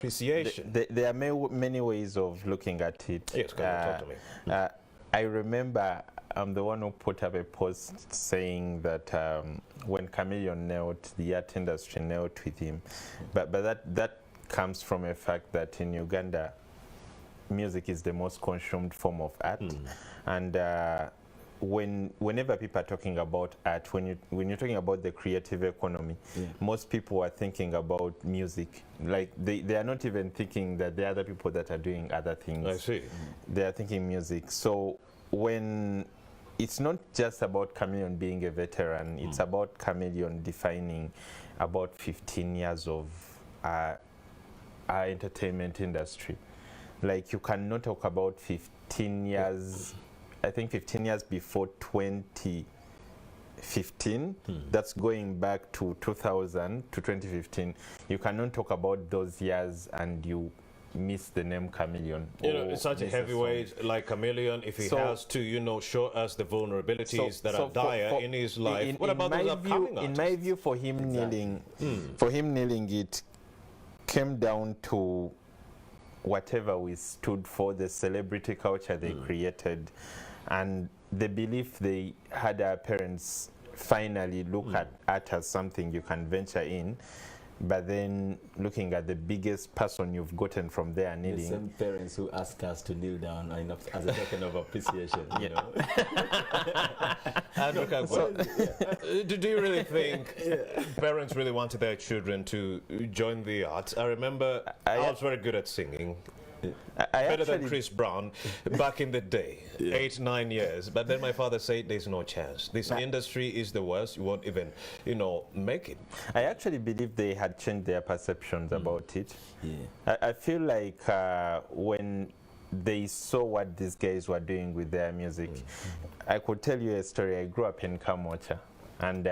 appreciation. There are many ways of looking at it. Yes, talk to me. I remember I'm the one who put up a post saying that when Chameleon knelt, the art industry knelt with him. But that comes from a fact that in Uganda, music is the most consumed form of art. And whenever people are talking about art, when you're talking about the creative economy, most people are thinking about music. Like they are not even thinking that there are other people that are doing other things. I see. They are thinking music. So when it's not just about Chameleon being a veteran, it's about Chameleon defining about 15 years of our entertainment industry. Like you cannot talk about 15 years, I think 15 years before 2015, that's going back to 2000 to 2015. You cannot talk about those years and you miss the name Chameleon. You know, it's such a heavyweight like Chameleon. If he has to, you know, show us the vulnerabilities that are dire in his life. What about those upcoming artists? In my view, for him kneeling, it came down to whatever we stood for, the celebrity culture they created, and the belief they had our parents finally look at art as something you can venture in. But then looking at the biggest person you've gotten from there kneeling. The same parents who ask us to kneel down as a token of appreciation, you know. Do you really think parents really wanted their children to join the arts? I remember I was very good at singing. Better than Chris Brown back in the day, 8-9 years. But then my father said, there's no chance. This industry is the worst. You won't even, you know, make it. I actually believe they had changed their perceptions about it. I feel like when they saw what these guys were doing with their music, I could tell you a story. I grew up in Kamocha. And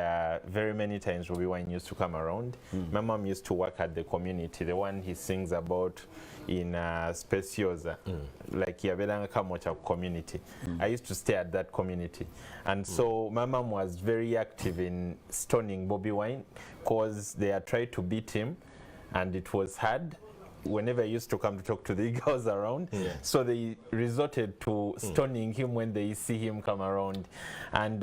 very many times Ruby used to come around. My mom used to work at the community, the one he sings about in Speciosa, like Yabelanga Kamocha community. I used to stay at that community. And so my mom was very active in stoning Bobby Wine because they had tried to beat him and it was hard whenever he used to come to talk to the girls around. So they resorted to stoning him when they see him come around. And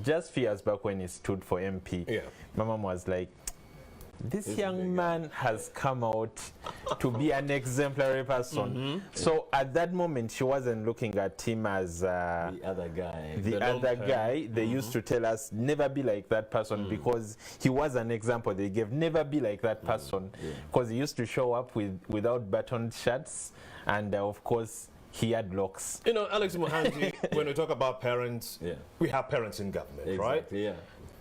just few years back when he stood for MP, my mom was like, this young man has come out to be an exemplary person. So at that moment, she wasn't looking at him as the other guy. They used to tell us, never be like that person, because he was an example they gave. Never be like that person, because he used to show up without buttoned shirts, and of course, he had locks. You know, Alex Muhanji, when we talk about parents, we have parents in government, right?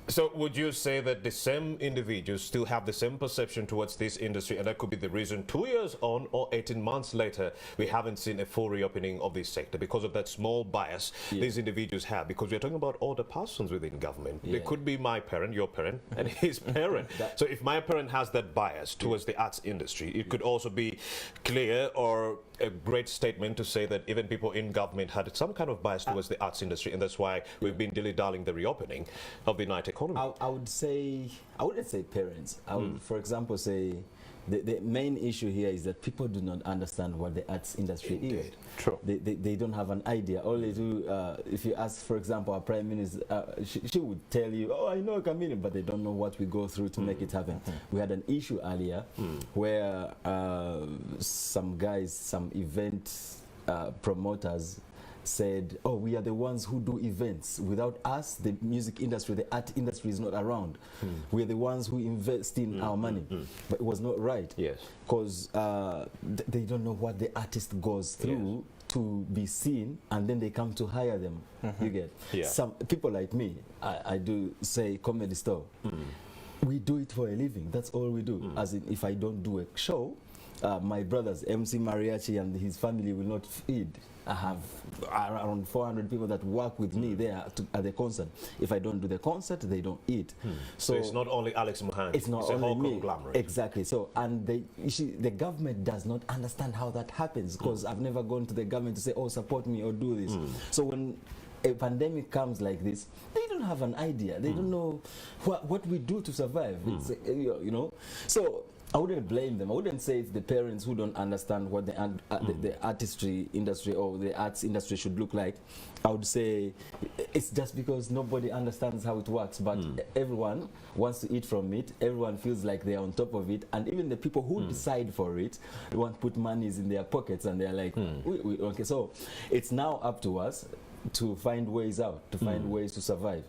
So would you say that the same individuals still have the same perception towards this industry, and that could be the reason 2 years on or 18 months later we haven't seen a full reopening of this sector because of that small bias these individuals have? Because we're talking about all the persons within government. They could be my parent, your parent, and his parent. So if my parent has that bias towards the arts industry, it could also be clear or a great statement to say that even people in government had some kind of bias towards the arts industry, and that's why we've been dilly-dallying the reopening of the night economy. I would say, I wouldn't say parents. I would, for example, say the main issue here is that people do not understand what the arts industry is. True. They don't have an idea. All they do, if you ask, for example, our Prime Minister, she would tell you, oh, I know a Chameleon, but they don't know what we go through to make it happen. We had an issue earlier where some guys, some event promoters said, oh, we are the ones who do events. Without us, the music industry, the art industry is not around. We are the ones who invest in our money. But it was not right. Because they don't know what the artist goes through to be seen, and then they come to hire them. You get? Some people like me, I do say comedy store. We do it for a living. That's all we do. As in, if I don't do a show, my brothers, MC Mariachi and his family will not feed. I have around 400 people that work with me there at the concert. If I don't do the concert, they don't eat. So it's not only Alex Muhanji. It's not only me. Exactly. So, and the government does not understand how that happens, because I've never gone to the government to say, oh, support me or do this. So when a pandemic comes like this, they don't have an idea. They don't know what we do to survive. It's, you know. So I wouldn't blame them. I wouldn't say it's the parents who don't understand what the artistry industry or the arts industry should look like. I would say it's just because nobody understands how it works, but everyone wants to eat from it. Everyone feels like they're on top of it, and even the people who decide for it, they want to put monies in their pockets, and they're like, okay, so it's now up to us to find ways out, to find ways to survive.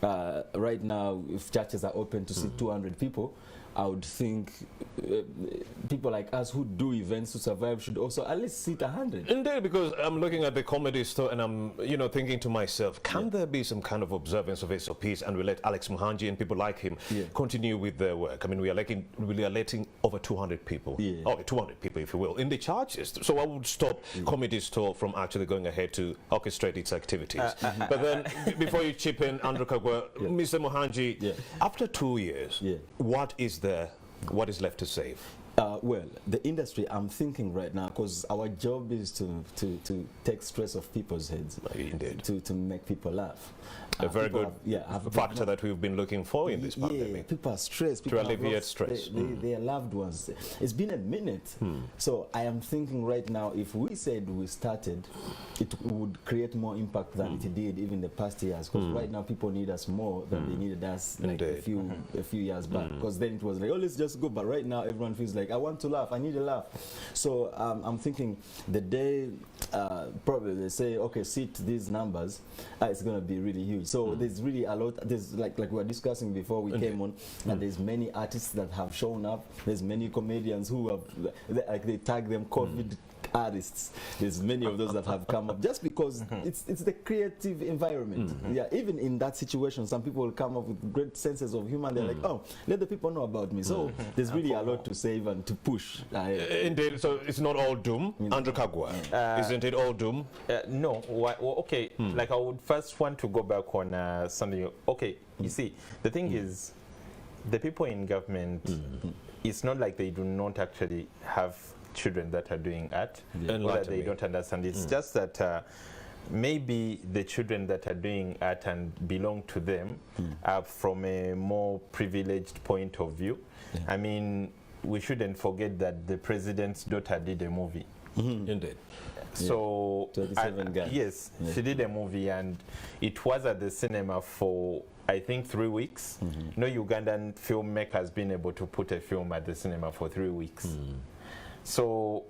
Right now, if churches are open to seat 200 people, I would think people like us who do events to survive should also at least seat 100. Indeed, because I'm looking at the comedy store and I'm, thinking to myself, can there be some kind of observance of SOPs and we let Alex Muhanji and people like him continue with their work? I mean, we are letting over 200 people, 200 people, if you will, in the charges. So I would stop comedy store from actually going ahead to orchestrate its activities. But then, before you chip in, Andrew Kagwa, Mr. Muhanji, after 2 years, what is left to save? Well, the industry, I'm thinking right now, because our job is to take stress off people's heads. Indeed. To make people laugh. A very good factor that we've been looking for in this pandemic. People are stressed. People to alleviate stress. Their loved ones. It's been a minute. So I am thinking right now, if we said we started, it would create more impact than it did even the past years. Because right now people need us more than they needed us like a few years back. Because then it was like, oh, let's just go. But right now everyone feels like, I want to laugh. I need a laugh. So I'm thinking the day probably they say, okay, seat these numbers, it's going to be really huge. So there's really a lot. There's like we were discussing before we came on, and there's many artists that have shown up. There's many comedians who have, like they tag them COVID artists. There's many of those that have come up just because it's the creative environment. Yeah, even in that situation, some people will come up with great senses of humor. They're like, oh, let the people know about me. So there's really a lot to save and to push. Indeed. So it's not all doom. Andrew Kagwa, isn't it all doom? No. Well, okay. Like I would first want to go back on something. Okay. You see, the thing is, the people in government, it's not like they do not actually have children that are doing art, or that they don't understand. It's just that maybe the children that are doing art and belong to them are from a more privileged point of view. I mean, we shouldn't forget that the president's daughter did a movie. Indeed. So, 27 guys. Yes, she did a movie and it was at the cinema for, I think, 3 weeks. No Ugandan filmmaker has been able to put a film at the cinema for 3 weeks. So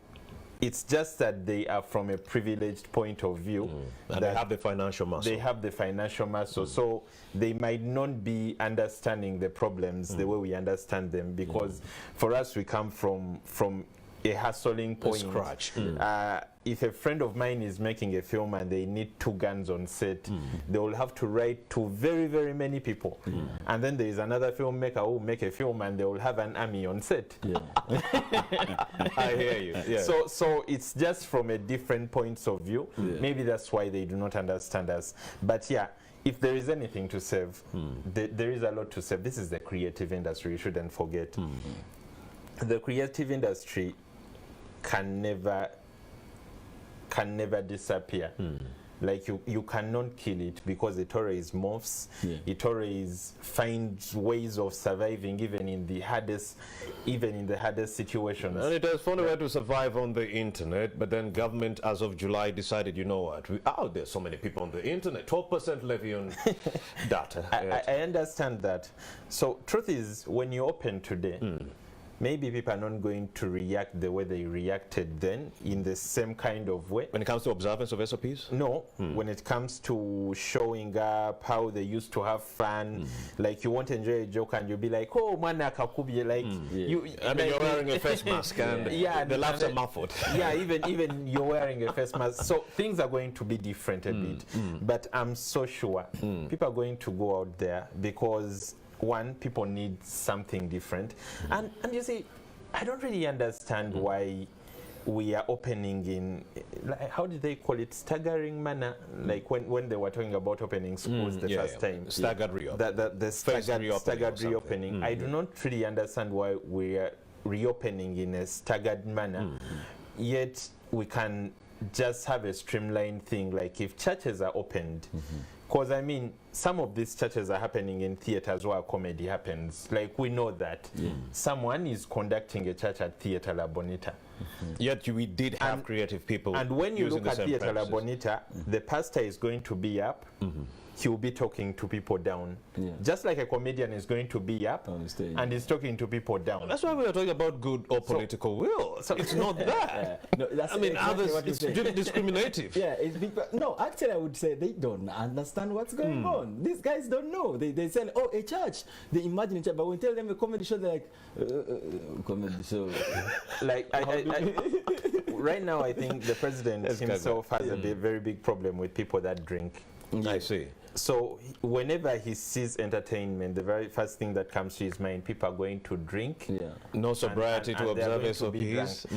it's just that they are from a privileged point of view. And they have the financial muscle. They have the financial muscle. So they might not be understanding the problems the way we understand them, because for us, we come from a hustling point. Scratch. If a friend of mine is making a film and they need 2 guns on set, they will have to write to very, very many people. And then there is another filmmaker who will make a film and they will have an army on set. I hear you. Yeah. So it's just from a different points of view. Maybe that's why they do not understand us. But yeah, if there is anything to save, there is a lot to save. This is the creative industry, you shouldn't forget. The creative industry can never disappear. Like you cannot kill it, because it always morphs. It always finds ways of surviving, even in the hardest situations. And it has found a way to survive on the internet, but then government as of July decided, you know what, there's so many people on the internet, 12% levy on data. I understand that. So truth is, when you open today, maybe people are not going to react the way they reacted then, in the same kind of way. When it comes to observance of SOPs? No. When it comes to showing up, how they used to have fun, like you want to enjoy a joke and you'll be like, oh, mana kakubi, like you're wearing a face mask and the laughs are muffled. Yeah, even you're wearing a face mask. So things are going to be different a bit. But I'm so sure people are going to go out there because, one, people need something different. And you see, I don't really understand why we are opening in, like, how did they call it, staggering manner, like when they were talking about opening schools the first time. Staggered reopening. The staggered reopening. I do not really understand why we are reopening in a staggered manner, yet we can just have a streamlined thing, like if churches are opened, because I mean, some of these churches are happening in theaters where comedy happens. Like, we know that. Someone is conducting a church at Theatre La Bonita. Yet we did have creative people. And when you look at Theatre La premises. Bonita, the pastor is going to be up. He'll be talking to people down. Just like a comedian is going to be up and is talking to people down. That's why we are talking about good or political will. So it's not that. No, that's I mean, exactly others, what you it's say. discriminative. Yeah, it's no, actually I would say they don't understand what's going on. These guys don't know. They say, oh, a church. They imagine a church, but when we tell them a comedy show, they're like, comedy show. Like, right now, I think the president himself has a very big problem with people that drink. I see. So whenever he sees entertainment, the very first thing that comes to his mind, people are going to drink. No sobriety to observe SOPs.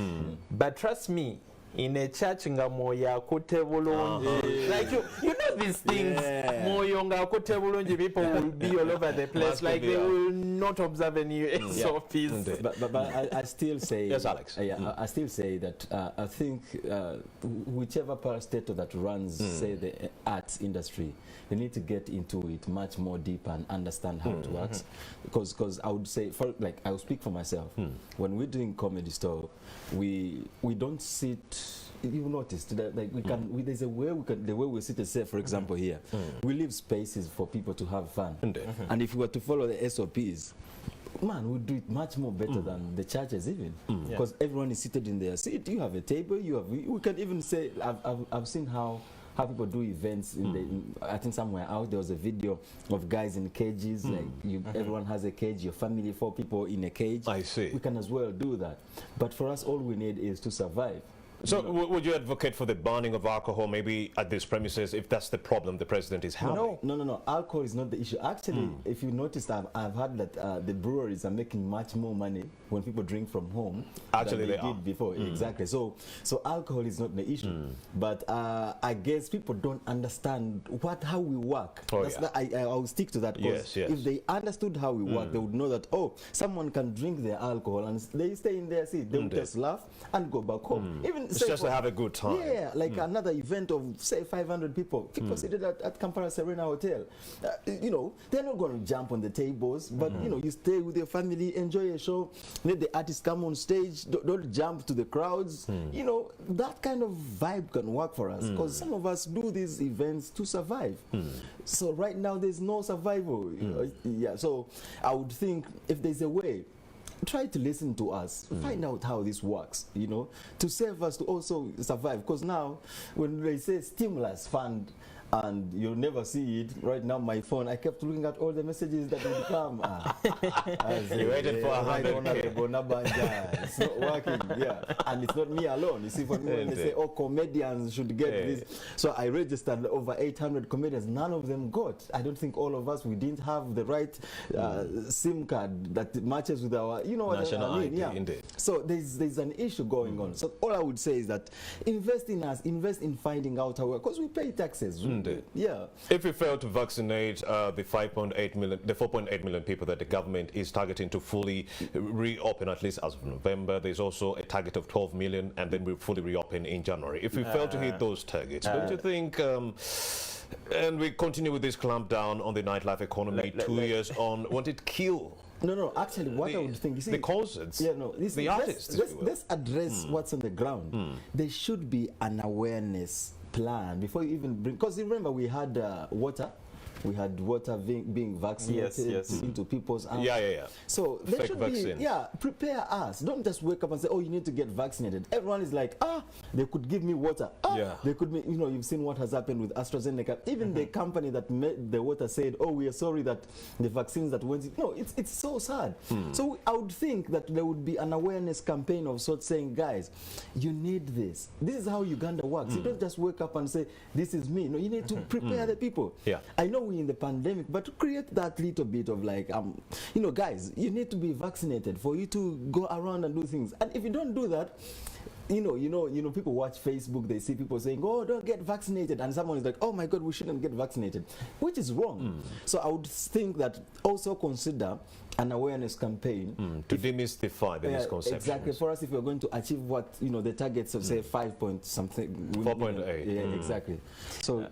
But trust me, in a church nga moya kote bulungi, like you know these things, moyo nga kote bulungi, people will be all over the place, like they will not observe any SOPs. But I still say, yes, Alex. I still say that I think whichever parastatal that runs, say, the arts industry, they need to get into it much more deep and understand how it works. Because I would say, like, I will speak for myself. When we're doing comedy store, we don't sit. You noticed that, like, there's a way the way we sit and say, for example, here, we leave spaces for people to have fun. And if we were to follow the SOPs, man, we do it much more better than the churches even, because everyone is seated in their seat. You have a table. We can even say, I've seen how people do events I think somewhere out there was a video of guys in cages, like everyone has a cage, your family, 4 people in a cage. I see. We can as well do that, but for us all we need is to survive. So would you advocate for the banning of alcohol maybe at these premises if that's the problem the president is having? No. Alcohol is not the issue. Actually, if you noticed, I've heard that the breweries are making much more money when people drink from home than they did before. Exactly. So alcohol is not the issue. But I guess people don't understand how we work. I'll stick to that, because if they understood how we work, they would know that, oh, someone can drink their alcohol and they stay in their seat. They would just laugh and go back home. Even it's just to have a good time. Yeah, like another event of, say, 500 people. People seated at Kampala Serena Hotel. You know, they're not going to jump on the tables, but, you know, you stay with your family, enjoy a show, let the artists come on stage, don't jump to the crowds. You know, that kind of vibe can work for us, because some of us do these events to survive. So right now, there's no survival. You know? So I would think if there's a way, try to listen to us, find out how this works, you know, to save us to also survive. Because now, when they say stimulus fund, and you'll never see it. Right now, my phone, I kept looking at all the messages that would come. You waited for 100K. It's not working, and it's not me alone. You see, for me, when they say, oh, comedians should get this. So I registered over 800 comedians. None of them got. I don't think all of us, we didn't have the right SIM card that matches with our, you know, national ID, indeed. So there's an issue going on. So all I would say is that invest in us, invest in finding out how, because we pay taxes. Yeah. If we fail to vaccinate the 4.8 million people that the government is targeting to fully reopen, at least as of November, there's also a target of 12 million, and then we'll fully reopen in January. If we fail to hit those targets, don't you think, and we continue with this clampdown on the nightlife economy 2 years on, won't it kill? No, actually, what I would think, you see, the concerts, the artists, let's address what's on the ground. There should be an awareness plan before you even bring, because remember we had water being vaccinated into people's arms. So there should be, prepare us. Don't just wake up and say, oh, you need to get vaccinated. Everyone is like, they could give me water. They could be, you know, you've seen what has happened with AstraZeneca. Even the company that made the water said, oh, we are sorry that the vaccines that went in. No, it's so sad. So I would think that there would be an awareness campaign of sorts saying, guys, you need this. This is how Uganda works. You don't just wake up and say, this is me. No, you need to prepare the people. I know we in the pandemic, but to create that little bit of like, you know, guys, you need to be vaccinated for you to go around and do things. And if you don't do that, you know, people watch Facebook, they see people saying, oh, don't get vaccinated, and someone is like, oh my God, we shouldn't get vaccinated, which is wrong. So I would think that also consider an awareness campaign to demystify the misconceptions. Exactly. For us, if we're going to achieve what, the targets of say 5 point something, 4.8. Yeah, exactly. So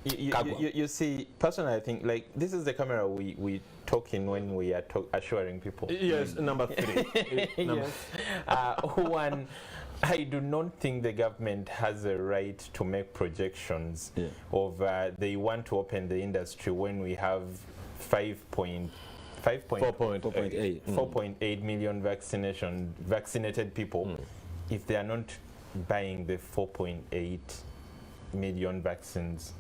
you see, personally, I think like this is the camera we talk in when we are assuring people. Yes, number 3. Yes. One, I do not think the government has a right to make projections of they want to open the industry when we have 4.8 million vaccinated people if they are not buying the 4.8 million vaccines.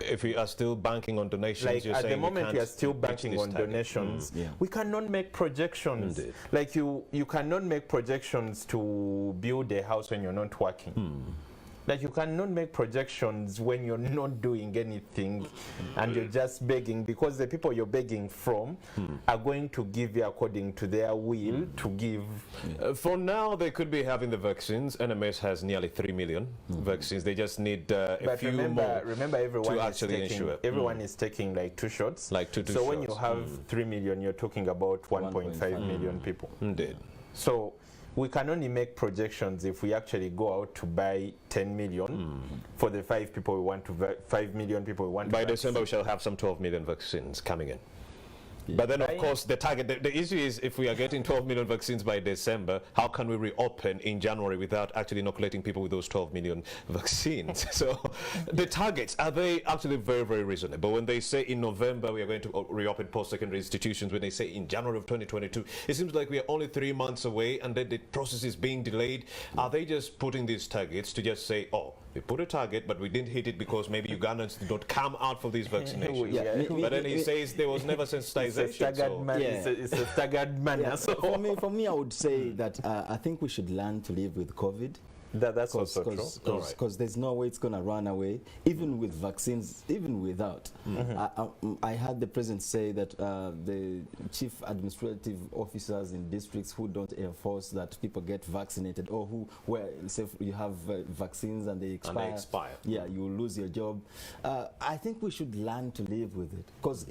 If we are still banking on donations, like you're at saying the moment we are still banking on target. donations. We cannot make projections. Indeed. Like you cannot make projections to build a house when you're not working. Like you cannot make projections when you're not doing anything and you're just begging, because the people you're begging from are going to give you according to their will to give. For now, they could be having the vaccines. NMS has nearly 3 million vaccines. They just need a few more. Remember, everyone to is actually taking, ensure. Everyone is taking like 2 shots. Like two so shots. when you have 3 million, you're talking about 1.5 million people. Indeed. So we can only make projections if we actually go out to buy 10 million for the 5 million people we want By to December, we shall have some 12 million vaccines coming in. But then, of course, the target, the issue is if we are getting 12 million vaccines by December, how can we reopen in January without actually inoculating people with those 12 million vaccines? So the targets, are they actually very, very reasonable? When they say in November we are going to reopen post-secondary institutions, when they say in January of 2022, it seems like we are only 3 months away and then the process is being delayed. Are they just putting these targets to just say, oh, we put a target, but we didn't hit it because maybe Ugandans did not come out for these vaccinations? But then he says there was never sensitization. It's a staggered manner. So for me, I would say that I think we should learn to live with COVID. That's also true. Because there's no way it's going to run away, even with vaccines, even without. I heard the president say that the chief administrative officers in districts who don't enforce that people get vaccinated, or where say you have vaccines and they expire, yeah, you will lose your job. I think we should learn to live with it, because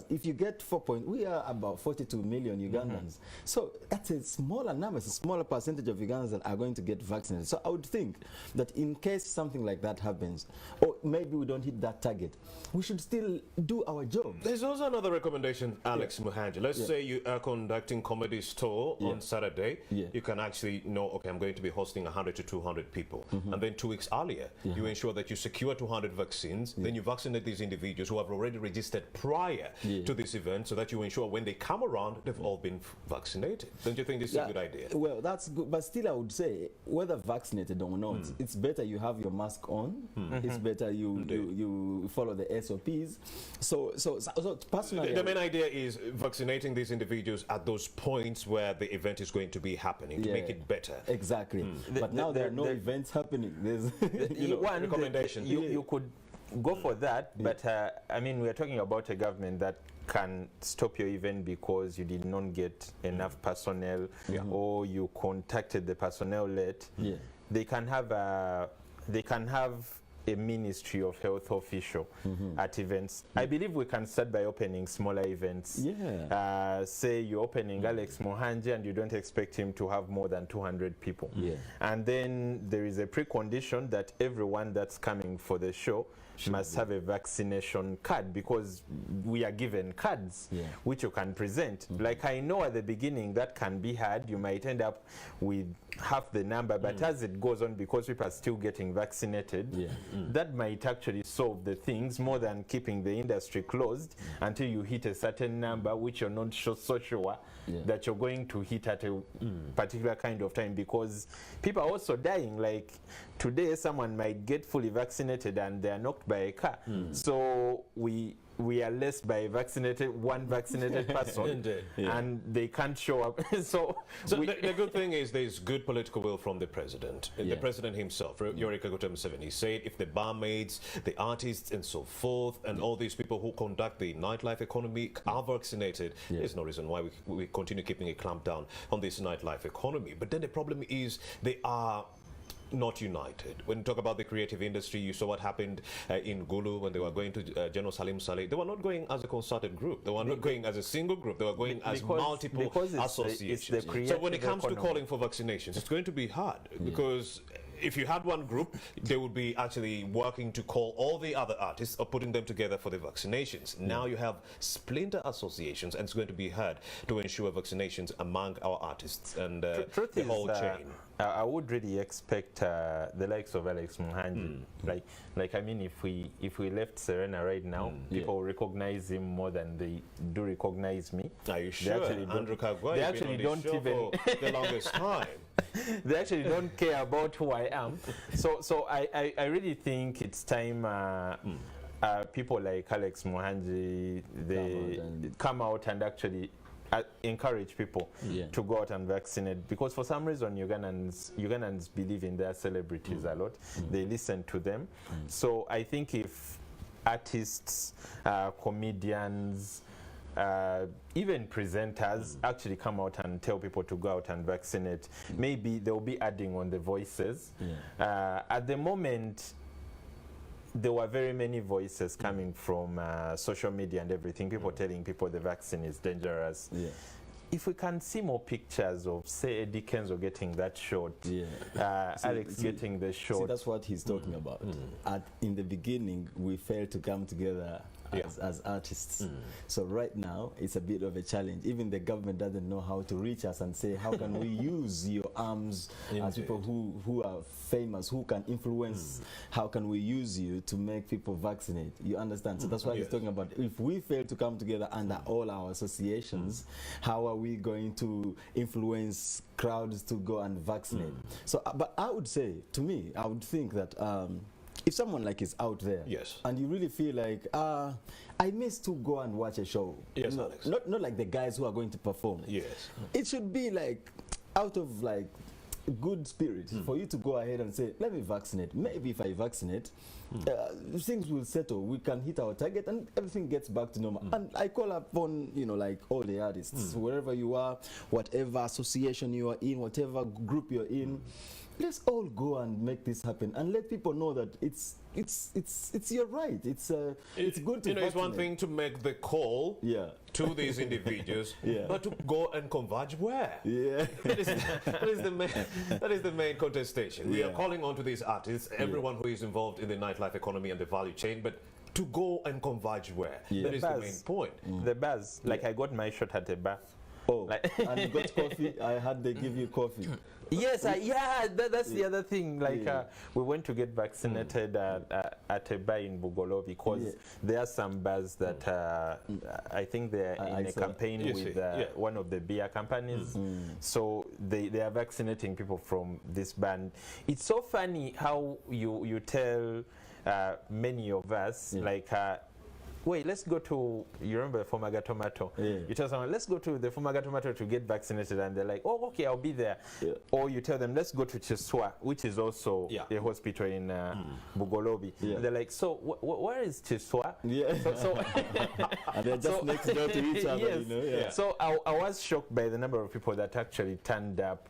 if you get we are about 42 million Ugandans, so that's a smaller number, it's a smaller percentage of Ugandans that are going to get vaccinated. So I would think that in case something like that happens, or maybe we don't hit that target, we should still do our job. There's also another recommendation, Alex Muhanji. Let's say you are conducting comedy store on Saturday. You can actually know, okay, I'm going to be hosting 100 to 200 people. And then 2 weeks earlier, you ensure that you secure 200 vaccines. Then you vaccinate these individuals who have already registered prior to this event, so that you ensure when they come around, they've all been vaccinated. Don't you think this is a good idea? Well, that's good. But still, I would say, whether vaccinated or not, it's better you have your mask on. It's better you follow the SOPs. So personally, the main idea is vaccinating these individuals at those points where the event is going to be happening to make it better. Exactly. But now there are no events happening. There's one recommendation. You could go for that, but I mean, we're talking about a government that can stop your event because you did not get enough personnel, or you contacted the personnel late. They can have a Ministry of Health official at events. I believe we can start by opening smaller events. Say you're opening Alex Muhanji and you don't expect him to have more than 200 people. And then there is a precondition that everyone that's coming for the show must have a vaccination card, because we are given cards which you can present. Like I know at the beginning that can be hard. You might end up with half the number, but as it goes on, because people are still getting vaccinated, that might actually solve the things more than keeping the industry closed until you hit a certain number which you're not so sure that you're going to hit at a particular kind of time, because people are also dying. Like today someone might get fully vaccinated and they are knocked by a car. So we we are less by one vaccinated person, and they can't show up. so the good thing is there's good political will from the president. The president himself, Yoweri Kaguta Museveni, he said if the barmaids, the artists, and so forth, and all these people who conduct the nightlife economy are vaccinated, there's no reason why we continue keeping a clamp down on this nightlife economy. But then the problem is they are not united. When you talk about the creative industry, you saw what happened in Gulu when they were going to General Salim Saleh. They were not going as a concerted group. They were not going as a single group. They were going as multiple associations. So when it comes to calling for vaccinations, it's going to be hard because if you had one group, they would be actually working to call all the other artists or putting them together for the vaccinations. Now you have splinter associations, and it's going to be hard to ensure vaccinations among our artists and the whole chain. I would really expect the likes of Alex Muhangi. Like I mean, if we left Serena right now, people recognize him more than they do recognize me. Are you sure? Andrew Kagwai, they actually don't even for the longest time. They actually don't care about who I am. So I really think it's time people like Alex Muhangi, they come out and actually encourage people to go out and vaccinate, because for some reason Ugandans believe in their celebrities a lot. They listen to them. So I think if artists, comedians, even presenters actually come out and tell people to go out and vaccinate, maybe they'll be adding on the voices. At the moment, there were very many voices coming from social media and everything, people telling people the vaccine is dangerous. If we can see more pictures of, say, Eddie Kenzo getting that shot, Alex getting the shot. See, that's what he's talking about. In the beginning, we failed to come together as artists. So right now, it's a bit of a challenge. Even the government doesn't know how to reach us and say, how can we use your arms as people who are famous, who can influence, how can we use you to make people vaccinate? You understand? So that's why he's talking about, if we fail to come together under all our associations, how are we going to influence crowds to go and vaccinate? So, but I would say, to me, I would think that if someone like is out there, and you really feel like, I miss to go and watch a show. Not like the guys who are going to perform. It should be like out of like good spirit for you to go ahead and say, let me vaccinate. Maybe if I vaccinate, things will settle. We can hit our target and everything gets back to normal. And I call upon, like all the artists, wherever you are, whatever association you are in, whatever group you're in, let's all go and make this happen and let people know that it's your right. It's good to it's one thing to make the call to these individuals, but to go and converge where? That is the main contestation. We are calling on to these artists, everyone who is involved in the nightlife economy and the value chain, but to go and converge where? That is the main point. The bars, like I got my shot at a bar. And you got coffee? I heard they give you coffee. Yes, that's the other thing. Like we went to get vaccinated at a bar in Bugolo, because there are some bars that I think they're in a campaign with one of the beer companies. So they are vaccinating people from this band. It's so funny how you tell many of us, like, wait, let's go to, you remember the Fumaga Tomato? You tell someone, let's go to the Fumaga Tomato to get vaccinated, and they're like, oh, okay, I'll be there. Or you tell them, let's go to Chiswa, which is also a hospital in Bugolobi. And they're like, so where is Chiswa? And they're just next door to each other, So I was shocked by the number of people that actually turned up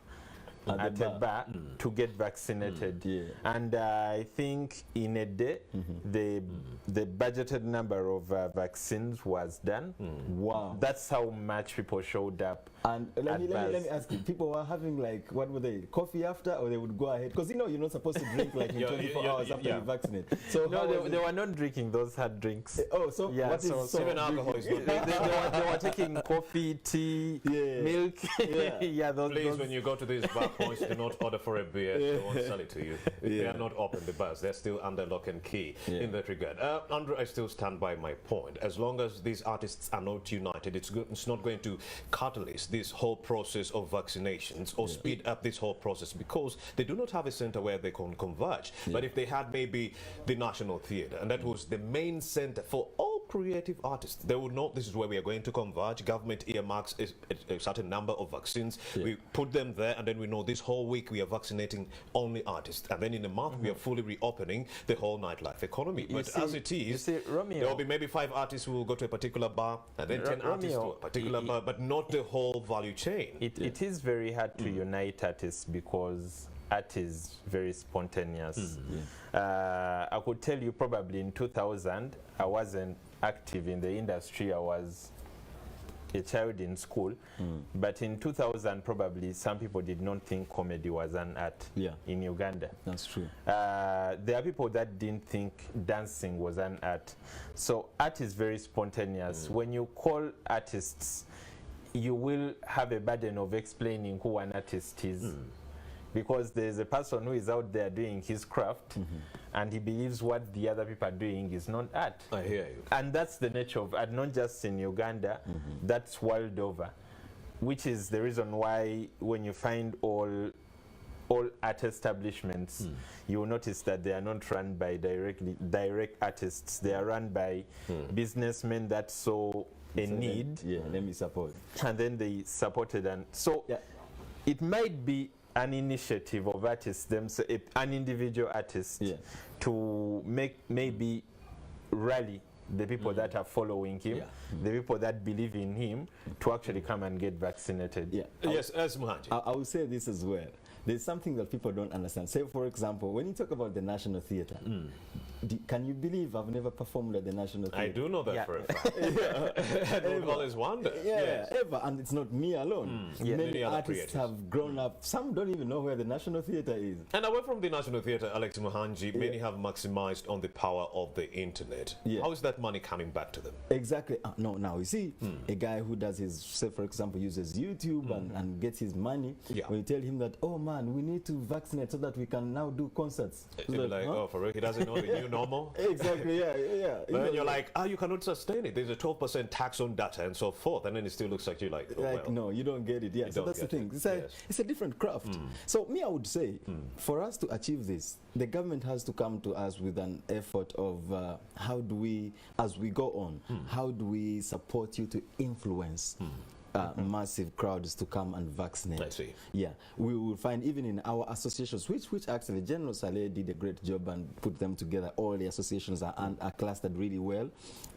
at a bar to get vaccinated. And I think in a day, the budgeted number of vaccines was done. Wow. That's how much people showed up. And let me ask you, people were having like, what were they, coffee after, or they would go ahead? Because you're not supposed to drink like in 24 hours after you vaccinate. So no, they were not drinking those hard drinks. So what is so even alcohol is not they were taking coffee, tea, milk. Please, when you go to these bar points, do not order for a beer. They won't sell it to you. They are not open, the bars. They're still under lock and key in that regard. Andrew, I still stand by my point. As long as these artists are not united, it's not going to catalyze this whole process of vaccinations or speed up this whole process, because they do not have a center where they can converge. But if they had maybe the National Theatre, and that was the main center for all creative artists. They would know this is where we are going to converge. Government earmarks a certain number of vaccines. We put them there, and then we know this whole week we are vaccinating only artists. And then in a month, we are fully reopening the whole nightlife economy. But as it is, Romeo, there will be maybe 5 artists who will go to a particular bar, and then 10 artists to a particular bar, but not the whole value chain. It is very hard to unite artists because art is very spontaneous. I could tell you probably in 2000, I wasn't active in the industry. I was a child in school. But in 2000, probably some people did not think comedy was an art in Uganda. That's true. There are people that didn't think dancing was an art. So art is very spontaneous. When you call artists, you will have a burden of explaining who an artist is. Because there's a person who is out there doing his craft and he believes what the other people are doing is not art. I hear you. And that's the nature of art, not just in Uganda, that's world over. Which is the reason why when you find all art establishments, you will notice that they are not run by direct artists. They are run by businessmen that saw a need. Let me support. And then they supported. And so it might be an initiative of artists, an individual artist, to maybe rally the people that are following him, the people that believe in him, to actually come and get vaccinated. Yes, as Muhanji. I will say this as well. There's something that people don't understand. Say, for example, when you talk about the National Theatre, can you believe I've never performed at the National Theatre? I do know that for a fact. I would always wonder. Ever. And it's not me alone. Many artists have grown up. Some don't even know where the National Theatre is. And away from the National Theatre, Alex Muhanji, many have maximized on the power of the internet. How is that money coming back to them? Exactly. No, now you see, a guy who does his, say for example, uses YouTube and gets his money, when you tell him that, oh man, we need to vaccinate so that we can now do concerts. So like, oh, for real? He doesn't know the new normal? Exactly, But then you're like, you cannot sustain it. There's a 12% tax on data and so forth. And then it still looks like you're like, no, you don't get it. So that's the thing. It's a different craft. So me, I would say, for us to achieve this, the government has to come to us with an effort of how do we, as we go on, how do we support you to influence massive crowds to come and vaccinate. I see. We will find even in our associations, which actually General Saleh did a great job and put them together. All the associations are clustered really well,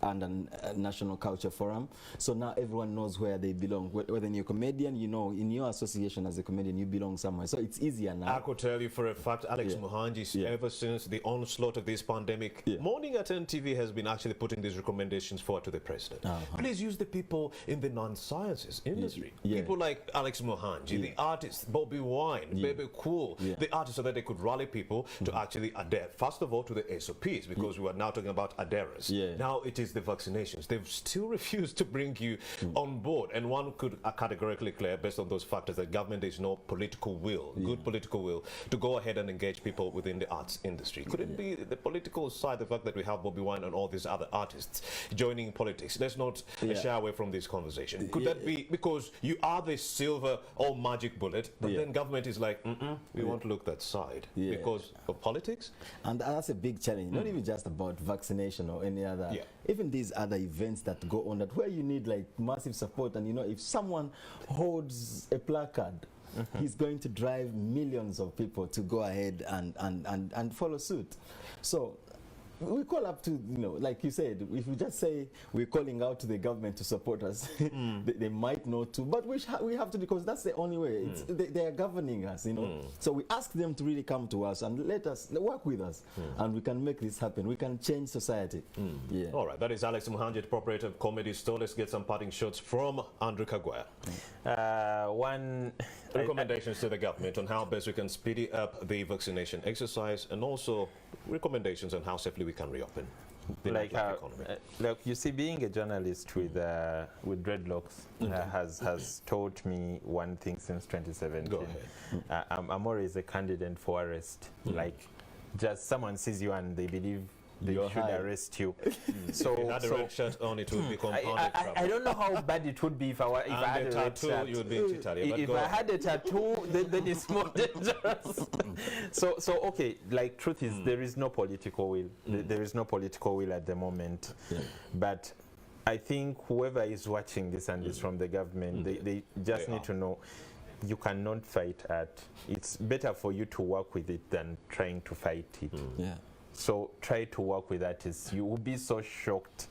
and a National Culture Forum. So now everyone knows where they belong. Whether you're a comedian, you know, in your association as a comedian, you belong somewhere. So it's easier now. I could tell you for a fact, Alex Muhanji, ever since the onslaught of this pandemic, Morning at NTV has been actually putting these recommendations forward to the president. Please use the people in the non-sciences industry. People like Alex Muhanji, the artist, Bobby Wine, Baby Cool, the artists, so that they could rally people to actually adhere, first of all, to the SOPs, because we are now talking about adherence. Now it is the vaccinations. They've still refused to bring you on board, and one could categorically declare, based on those factors, that government is no political will, good political will, to go ahead and engage people within the arts industry. Could it be the political side, the fact that we have Bobby Wine and all these other artists joining politics? Let's not shy away from this conversation. Could that be because you are the silver or magic bullet, but then government is like, we want to look that side because of politics? And that's a big challenge, not even just about vaccination or any other, even these other events that go on, that where you need like massive support. And you know, if someone holds a placard, he's going to drive millions of people to go ahead and follow suit. So we call up to, you know, like you said, if we just say we're calling out to the government to support us, they might not to, but we have to, because that's the only way. They are governing us, you know. So we ask them to really come to us and let us work with us, and we can make this happen. We can change society. All right, that is Alex Muhanji, proprietor of Comedy Store. Let's get some parting shots from Andrew Kagwaya. One recommendations to the government on how best we can speed up the vaccination exercise, and also recommendations on how safely we can reopen the economy. Like you see, being a journalist with dreadlocks has taught me one thing since 2017. Go ahead. I'm always a candidate for arrest. Like, just someone sees you and they believe they You're should high. arrest you. If you had a red shirt on, it would be compounded trouble. I don't know how bad it would be if I had a red tattoo, shirt. you would be in Italy. If I had a tattoo, then it's more dangerous. So okay, like truth is, there is no political will. There is no political will at the moment. Yeah. But I think whoever is watching this and is from the government, they just need to know you cannot fight art. It's better for you to work with it than trying to fight it. Yeah. So try to work with artists. You will be so shocked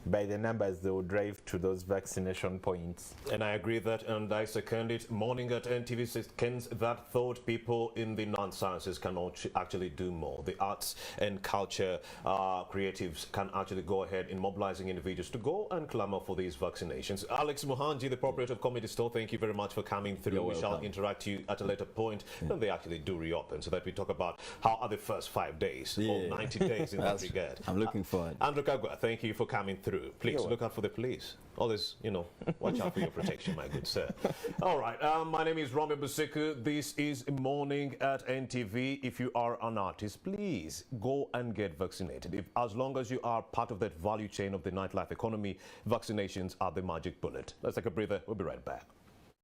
by the numbers they will drive to those vaccination points. And I agree that, and I second it. Morning at NTV seconds that thought people in the non-sciences can actually do more. The arts and culture creatives can actually go ahead in mobilizing individuals to go and clamor for these vaccinations. Alex Muhanji, the proprietor of Comedy Store, thank you very much for coming through. You're we welcome. shall interact you at a later point when they actually do reopen, so that we talk about how are the first 5 days or 90 days in that regard. I'm looking forward. Andrew Kagwa, thank you for coming through. Please look out for the police. Always, watch out for your protection, my good sir. All right, my name is Rami Busiku. This is Morning at NTV. If you are an artist, please go and get vaccinated. As long as you are part of that value chain of the nightlife economy, vaccinations are the magic bullet. Let's take a breather. We'll be right back.